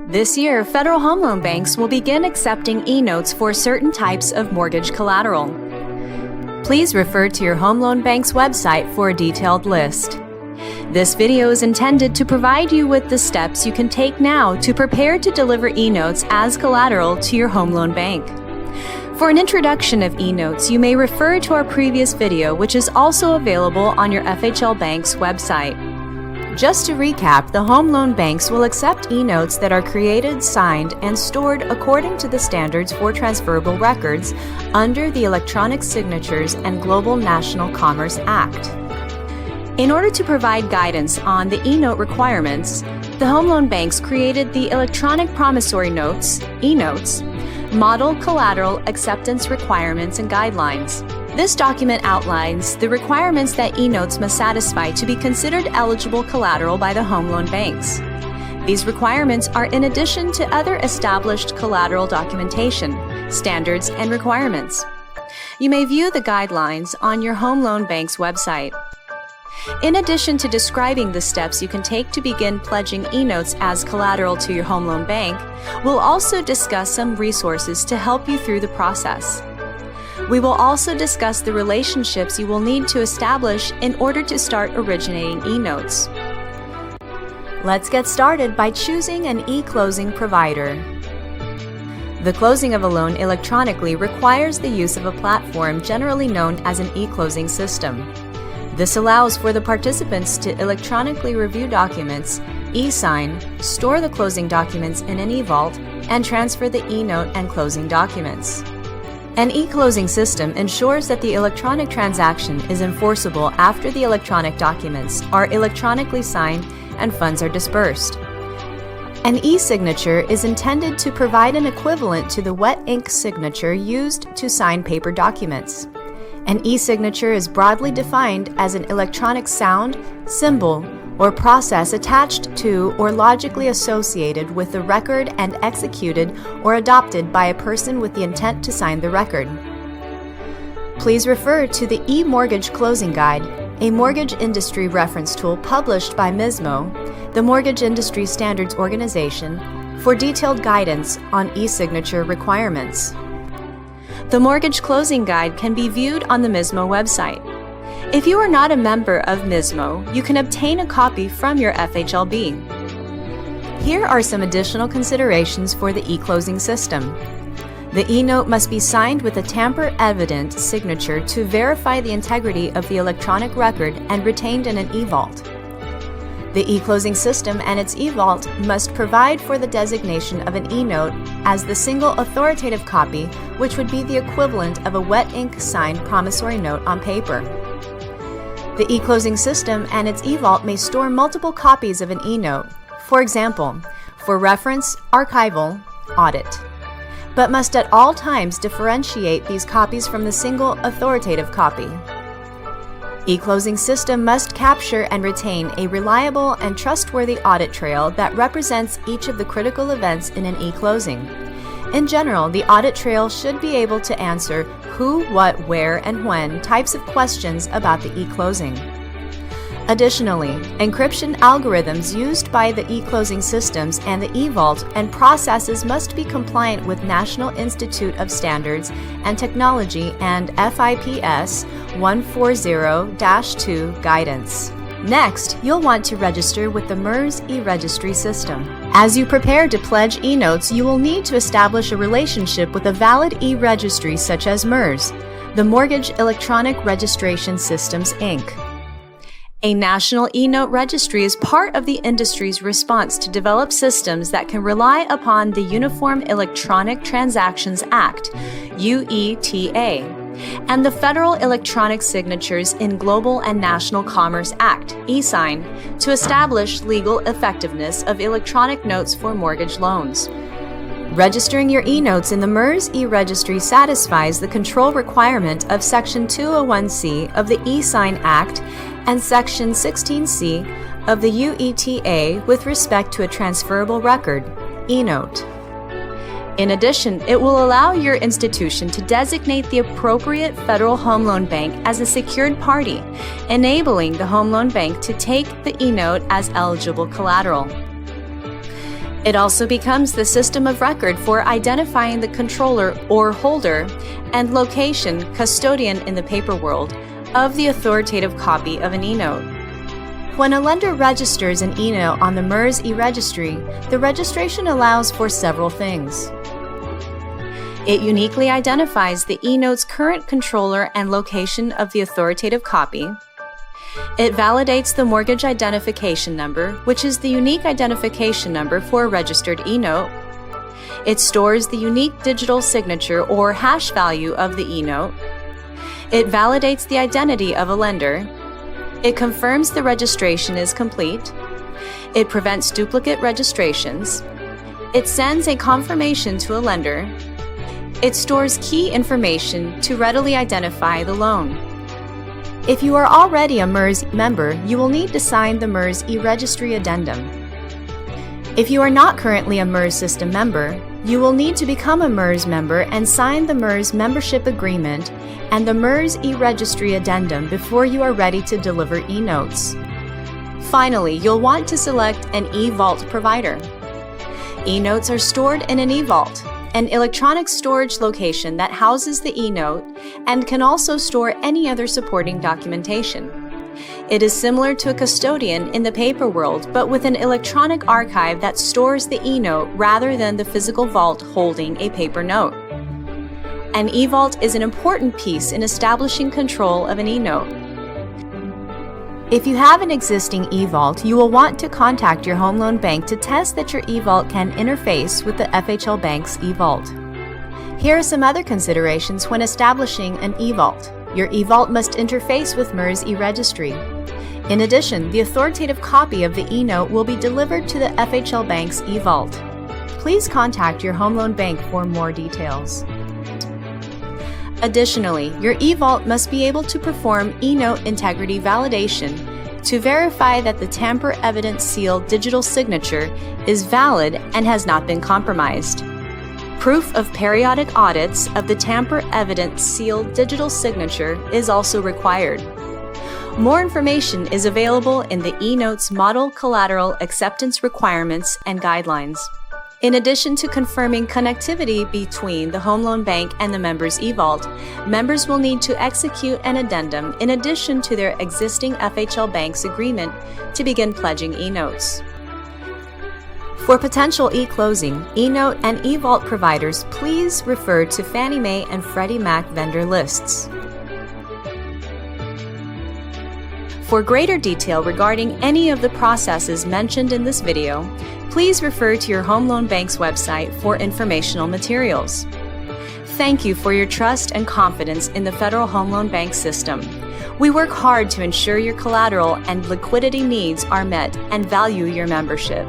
This year, Federal Home Loan Banks will begin accepting eNotes for certain types of mortgage collateral. Please refer to your Home Loan Bank's website for a detailed list. This video is intended to provide you with the steps you can take now to prepare to deliver eNotes as collateral to your home loan bank. For an introduction of eNotes, you may refer to our previous video, which is also available on your FHLBanks website. Just to recap, the home loan banks will accept eNotes that are created, signed, and stored according to the standards for transferable records under the Electronic Signatures and Global National Commerce Act. In order to provide guidance on the eNote requirements, the home loan banks created the Electronic Promissory Notes, eNotes, Model Collateral Acceptance Requirements and Guidelines. This document outlines the requirements that eNotes must satisfy to be considered eligible collateral by the home loan banks. These requirements are in addition to other established collateral documentation, standards, and requirements. You may view the guidelines on your home loan bank's website. In addition to describing the steps you can take to begin pledging eNotes as collateral to your home loan bank, we'll also discuss some resources to help you through the process. We will also discuss the relationships you will need to establish in order to start originating eNotes. Let's get started by choosing an e-closing provider. The closing of a loan electronically requires the use of a platform generally known as an e-closing system. This allows for the participants to electronically review documents, e-sign, store the closing documents in an e-vault, and transfer the eNote and closing documents. An e-closing system ensures that the electronic transaction is enforceable after the electronic documents are electronically signed and funds are disbursed. An e-signature is intended to provide an equivalent to the wet ink signature used to sign paper documents. An e-signature is broadly defined as an electronic sound, symbol, or process attached to or logically associated with the record and executed or adopted by a person with the intent to sign the record. Please refer to the eMortgage Closing Guide, a mortgage industry reference tool published by MISMO, the Mortgage Industry Standards Organization, for detailed guidance on e-signature requirements. The Mortgage Closing Guide can be viewed on the MISMO website. If you are not a member of MISMO, you can obtain a copy from your FHLB. Here are some additional considerations for the e-closing system. The eNote must be signed with a tamper-evident signature to verify the integrity of the electronic record and retained in an e-vault. The e-closing system and its e-vault must provide for the designation of an eNote as the single authoritative copy, which would be the equivalent of a wet ink signed promissory note on paper. The e-closing system and its e-vault may store multiple copies of an eNote, for example, for reference, archival, audit, but must at all times differentiate these copies from the single authoritative copy. E-closing system must capture and retain a reliable and trustworthy audit trail that represents each of the critical events in an e-closing. In general, the audit trail should be able to answer who, what, where, and when types of questions about the e-closing. Additionally, encryption algorithms used by the e-closing systems and the e-vault and processes must be compliant with National Institute of Standards and Technology and FIPS 140-2 guidance. Next, you'll want to register with the MERS e-registry system. As you prepare to pledge eNotes, you will need to establish a relationship with a valid e-registry such as MERS, the Mortgage Electronic Registration Systems, Inc. A national eNote registry is part of the industry's response to develop systems that can rely upon the Uniform Electronic Transactions Act, UETA, and the Federal Electronic Signatures in Global and National Commerce Act, eSign, to establish legal effectiveness of electronic notes for mortgage loans. Registering your eNotes in the MERS e-registry satisfies the control requirement of Section 201C of the eSign Act and Section 16C of the UETA with respect to a transferable record, eNote. In addition, it will allow your institution to designate the appropriate Federal Home Loan Bank as a secured party, enabling the Home Loan Bank to take the eNote as eligible collateral. It also becomes the system of record for identifying the controller or holder and location custodian in the paper world of the authoritative copy of an eNote. When a lender registers an eNote on the MERS e-registry, the registration allows for several things. It uniquely identifies the eNote's current controller and location of the authoritative copy. It validates the mortgage identification number, which is the unique identification number for a registered eNote. It stores the unique digital signature or hash value of the eNote. It validates the identity of a lender. It confirms the registration is complete. It prevents duplicate registrations. It sends a confirmation to a lender. It stores key information to readily identify the loan. If you are already a MERS member, you will need to sign the MERS e-registry addendum. If you are not currently a MERS system member, you will need to become a MERS member and sign the MERS membership agreement and the MERS e-registry addendum before you are ready to deliver eNotes. Finally, you'll want to select an eVault provider. eNotes are stored in an eVault, an electronic storage location that houses the eNote and can also store any other supporting documentation. It is similar to a custodian in the paper world, but with an electronic archive that stores the eNote rather than the physical vault holding a paper note. An eVault is an important piece in establishing control of an eNote. If you have an existing eVault, you will want to contact your home loan bank to test that your eVault can interface with the FHLBanks eVault. Here are some other considerations when establishing an eVault. Your eVault must interface with MERS e-registry. In addition, the authoritative copy of the eNote will be delivered to the FHLBanks eVault. Please contact your home loan bank for more details. Additionally, your eVault must be able to perform eNote integrity validation to verify that the tamper evidence seal digital signature is valid and has not been compromised. Proof of periodic audits of the tamper evidence seal digital signature is also required. More information is available in the eNotes Model Collateral Acceptance Requirements and Guidelines. In addition to confirming connectivity between the home loan bank and the member's eVault, members will need to execute an addendum in addition to their existing FHLBanks agreement to begin pledging eNotes. For potential e-closing, eNote and eVault providers, please refer to Fannie Mae and Freddie Mac vendor lists. For greater detail regarding any of the processes mentioned in this video, please refer to your home loan bank's website for informational materials. Thank you for your trust and confidence in the Federal Home Loan Bank system. We work hard to ensure your collateral and liquidity needs are met and value your membership.